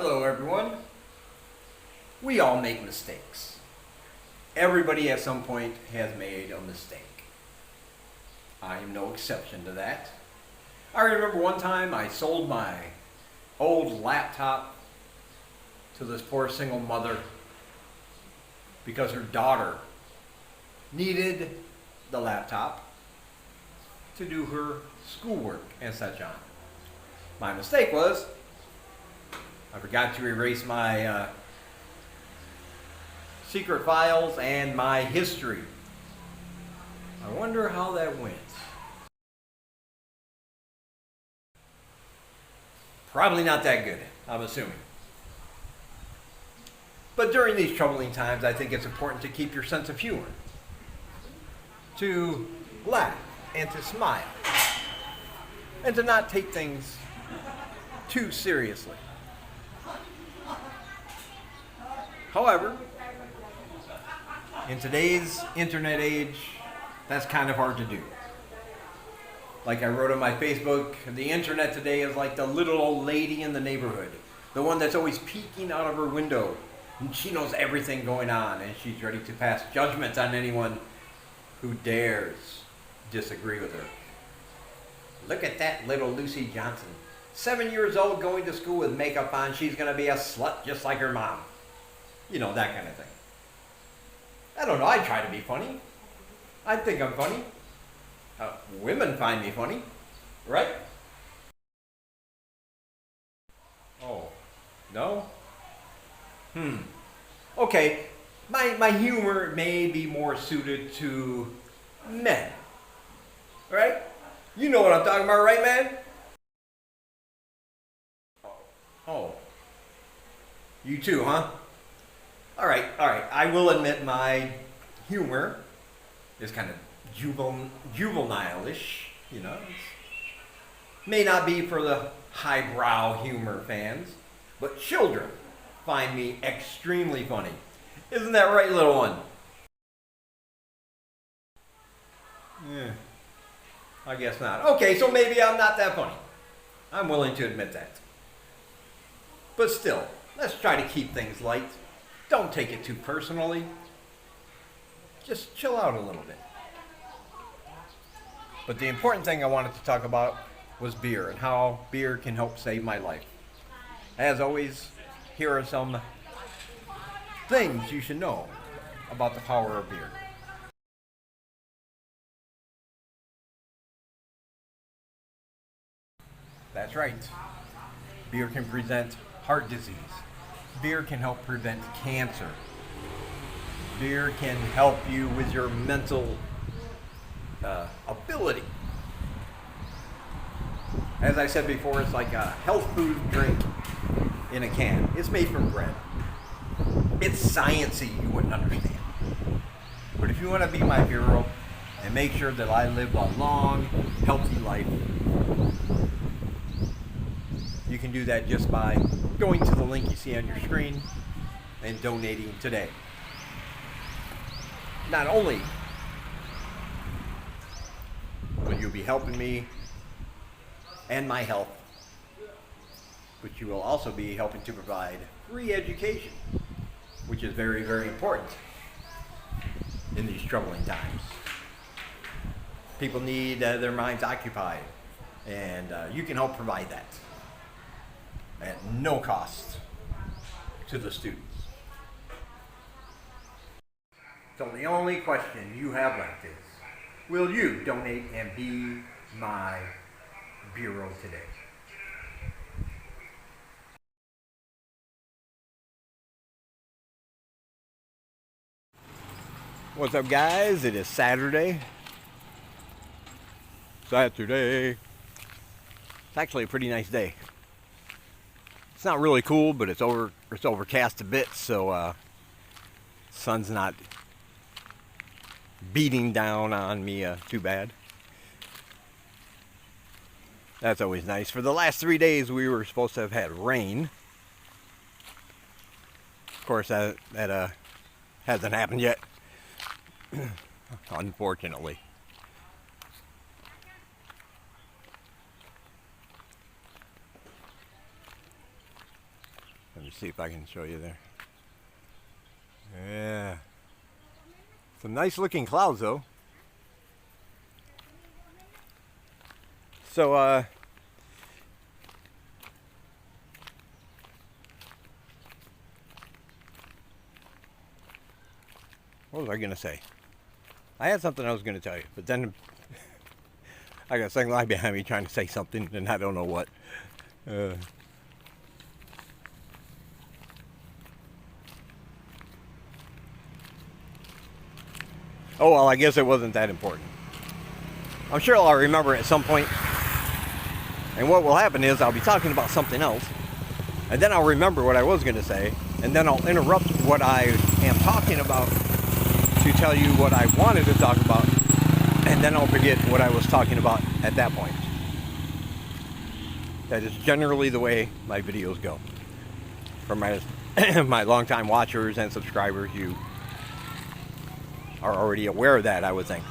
Hello everyone. We all make mistakes. Everybody at some point has made a mistake. I am no exception to that. I remember one time I sold my old laptop to this poor single mother because her daughter needed the laptop to do her schoolwork and such on. My mistake was I forgot to erase my secret files and my history. I wonder how that went. Probably not that good, I'm assuming. But during these troubling times, I think it's important to keep your sense of humor, to laugh and to smile, and to not take things too seriously. However, in today's internet age, that's kind of hard to do. Like I wrote on my Facebook, the internet today is like the little old lady in the neighborhood, the one that's always peeking out of her window, and she knows everything going on, and she's ready to pass judgment on anyone who dares disagree with her. Look at that little Lucy Johnson. 7 years old, going to school with makeup on. She's going to be a slut just like her mom. You know, that kind of thing. I don't know, I try to be funny. I think I'm funny. Women find me funny, right? Oh, no? Okay, my humor may be more suited to men, right? You know what I'm talking about, right, man? Oh, you too, huh? All right. I will admit my humor is kind of juvenile-ish, you know. May not be for the highbrow humor fans, but children find me extremely funny. Isn't that right, little one? Yeah, I guess not. Okay, so maybe I'm not that funny. I'm willing to admit that. But still, let's try to keep things light. Don't take it too personally. Just chill out a little bit. But the important thing I wanted to talk about was beer and how beer can help save my life. As always, here are some things you should know about the power of beer. That's right. Beer can prevent heart disease. Beer can help prevent cancer. Beer can help you with your mental ability. As I said before, it's like a health food drink in a can. It's made from bread. It's sciencey, you wouldn't understand. But if you want to be my hero and make sure that I live a long, healthy life, you can do that just by going to the link you see on your screen and donating today. Not only will you be helping me and my health, but you will also be helping to provide free education, which is very, very important in these troubling times. People need their minds occupied, and you can help provide that at no cost to the students. So the only question you have left is, will you donate and be my bureau today? What's up, guys? It is Saturday. It's actually a pretty nice day. It's not really cool, but it's overcast a bit, so sun's not beating down on me too bad. That's always nice. For the last 3 days, we were supposed to have had rain. Of course, that hasn't happened yet, unfortunately. me see if I can show you there. Yeah. Some nice looking clouds though. So, what was I going to say? I had something I was going to tell you, but then I got a second line behind me trying to say something, and I don't know what. Oh, well, I guess it wasn't that important. I'm sure I'll remember at some point. And what will happen is I'll be talking about something else, and then I'll remember what I was going to say, and then I'll interrupt what I am talking about to tell you what I wanted to talk about, and then I'll forget what I was talking about at that point. That is generally the way my videos go. For my my longtime watchers and subscribers, you are already aware of that, I would think.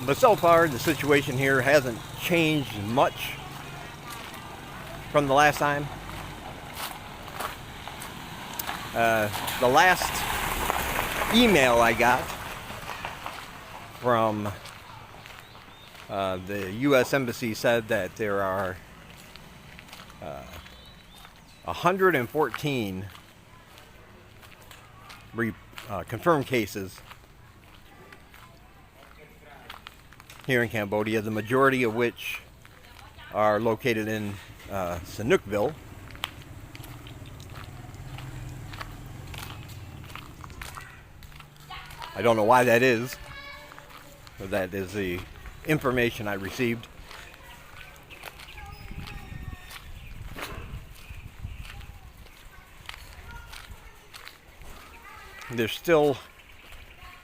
But so far, the situation here hasn't changed much from the last time. The last email I got from the U.S. Embassy said that there are 114 confirmed cases here in Cambodia, the majority of which are located in Sihanoukville. I don't know why that is, but that is the information I received. There's still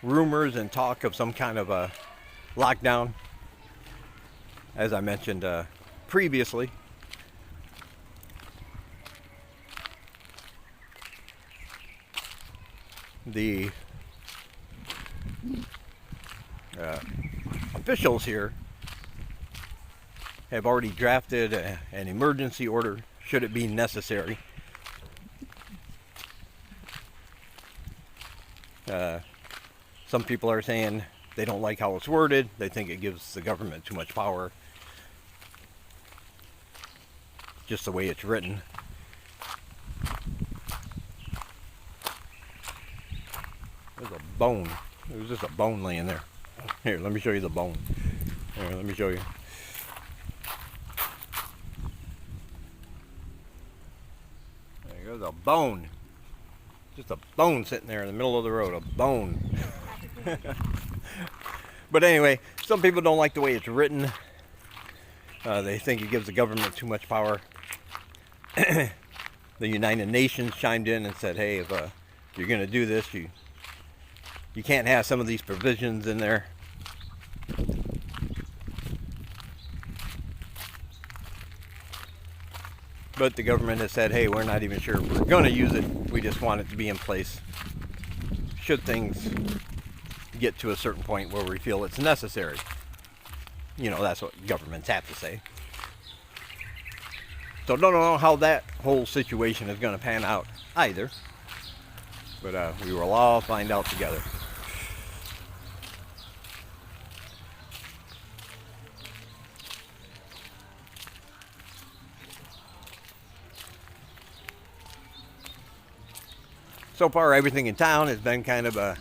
rumors and talk of some kind of a lockdown, as I mentioned previously. The officials here have already drafted an emergency order should it be necessary. Some people are saying they don't like how it's worded. They think it gives the government too much power. Just the way it's written. There's a bone. There was just a bone laying there. Here, let me show you the bone. Here, let me show you. There goes a bone. Just a bone sitting there in the middle of the road. A bone. But anyway, some people don't like the way it's written. They think it gives the government too much power. The United Nations chimed in and said, hey, if you're going to do this, you can't have some of these provisions in there. But the government has said, hey, we're not even sure if we're going to use it. We just want it to be in place should things get to a certain point where we feel it's necessary. You know, that's what governments have to say. So don't know how that whole situation is going to pan out either. But we will all find out together. So far, everything in town has been kind of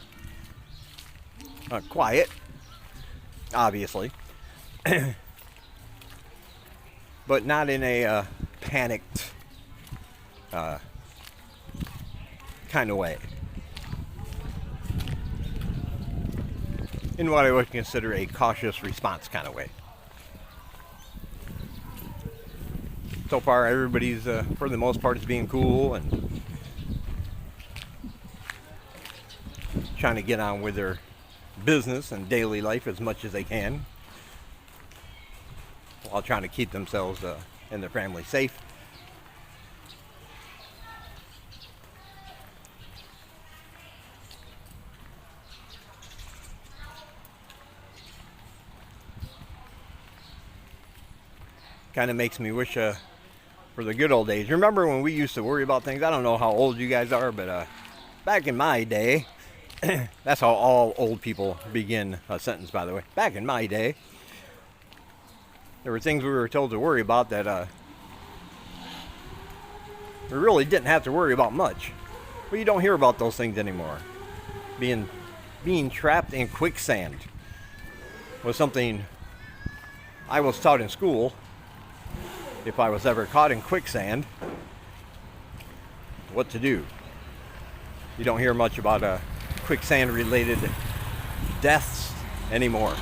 quiet, obviously, but not in a panicked kind of way. In what I would consider a cautious response kind of way. So far, everybody's, for the most part, is being cool and trying to get on with their business and daily life as much as they can, while trying to keep themselves and their family safe. Kind of makes me wish for the good old days. Remember when we used to worry about things? I don't know how old you guys are, but back in my day, that's how all old people begin a sentence, by the way. Back in my day, there were things we were told to worry about that we really didn't have to worry about much. But you don't hear about those things anymore. Being trapped in quicksand was something I was taught in school. If I was ever caught in quicksand, what to do. You don't hear much about quicksand related deaths anymore.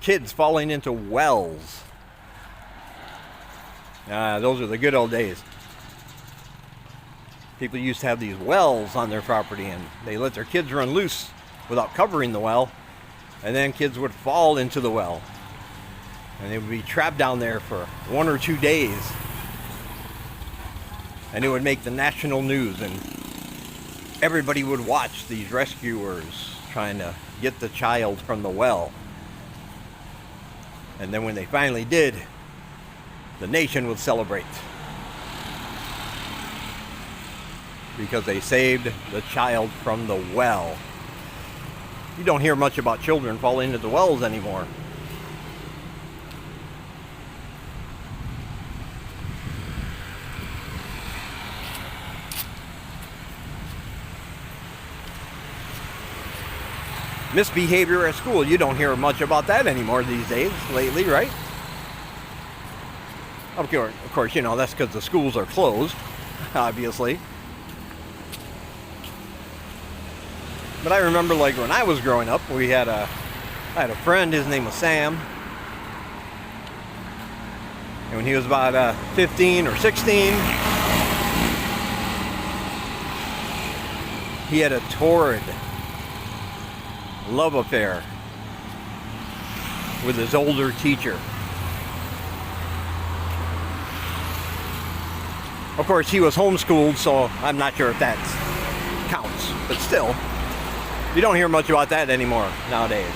Kids falling into wells. Those are the good old days. People used to have these wells on their property and they let their kids run loose without covering the well, and then kids would fall into the well and they would be trapped down there for 1 or 2 days, and it would make the national news and everybody would watch these rescuers trying to get the child from the well. And then when they finally did, the nation would celebrate because they saved the child from the well. You don't hear much about children falling into the wells anymore. Misbehavior at school, you don't hear much about that anymore these days, lately, right? Of course, you know, that's because the schools are closed, obviously. But I remember, like, when I was growing up, I had a friend, his name was Sam. And when he was about 15 or 16, he had a torrid love affair with his older teacher. Of course, he was homeschooled, so I'm not sure if that counts. But still, you don't hear much about that anymore nowadays.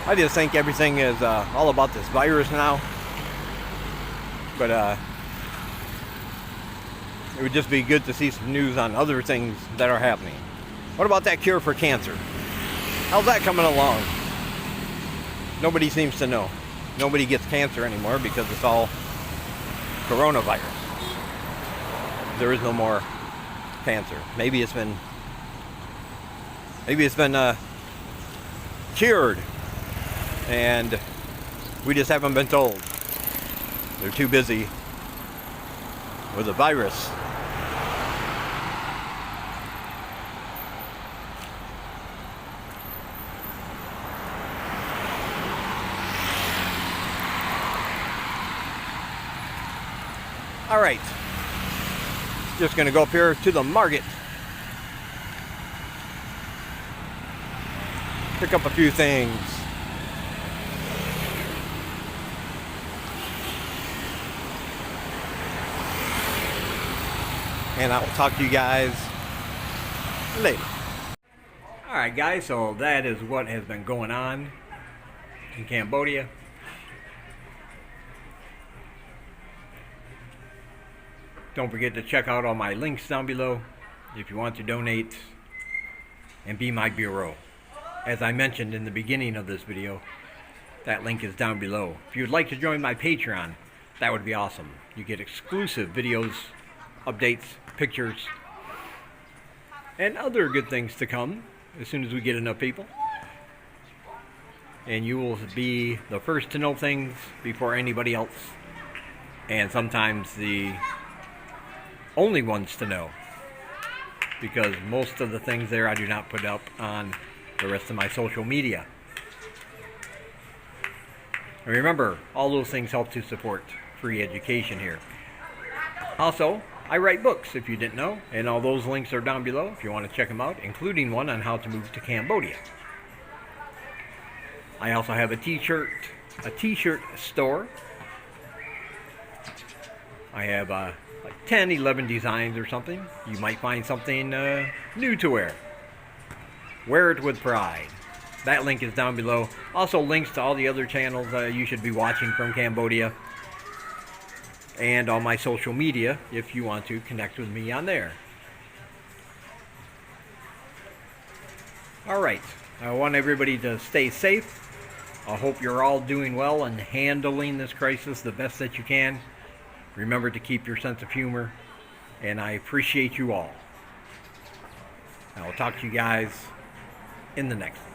I just think everything is all about this virus now. But it would just be good to see some news on other things that are happening. What about that cure for cancer? How's that coming along? Nobody seems to know. Nobody gets cancer anymore because it's all coronavirus. There is no more cancer. Maybe it's been cured, and we just haven't been told. They're too busy with the virus. All right, just gonna go up here to the market, pick up a few things. And I will talk to you guys later. Alright guys, so that is what has been going on in Cambodia. Don't forget to check out all my links down below if you want to donate and be my bureau. As I mentioned in the beginning of this video, that link is down below. If you'd like to join my Patreon, that would be awesome. You get exclusive videos, updates, pictures, and other good things to come as soon as we get enough people. And you will be the first to know things before anybody else, and sometimes the only ones to know, because most of the things there I do not put up on the rest of my social media. And remember, all those things help to support free education here. Also, I write books, if you didn't know, and all those links are down below if you want to check them out, including one on how to move to Cambodia. I also have a t-shirt store. I have like 10, 11 designs or something. You might find something new to wear. Wear it with pride. That link is down below. Also links to all the other channels you should be watching from Cambodia. And all my social media if you want to connect with me on there. Alright, I want everybody to stay safe. I hope you're all doing well and handling this crisis the best that you can. Remember to keep your sense of humor, and I appreciate you all. I will talk to you guys in the next one.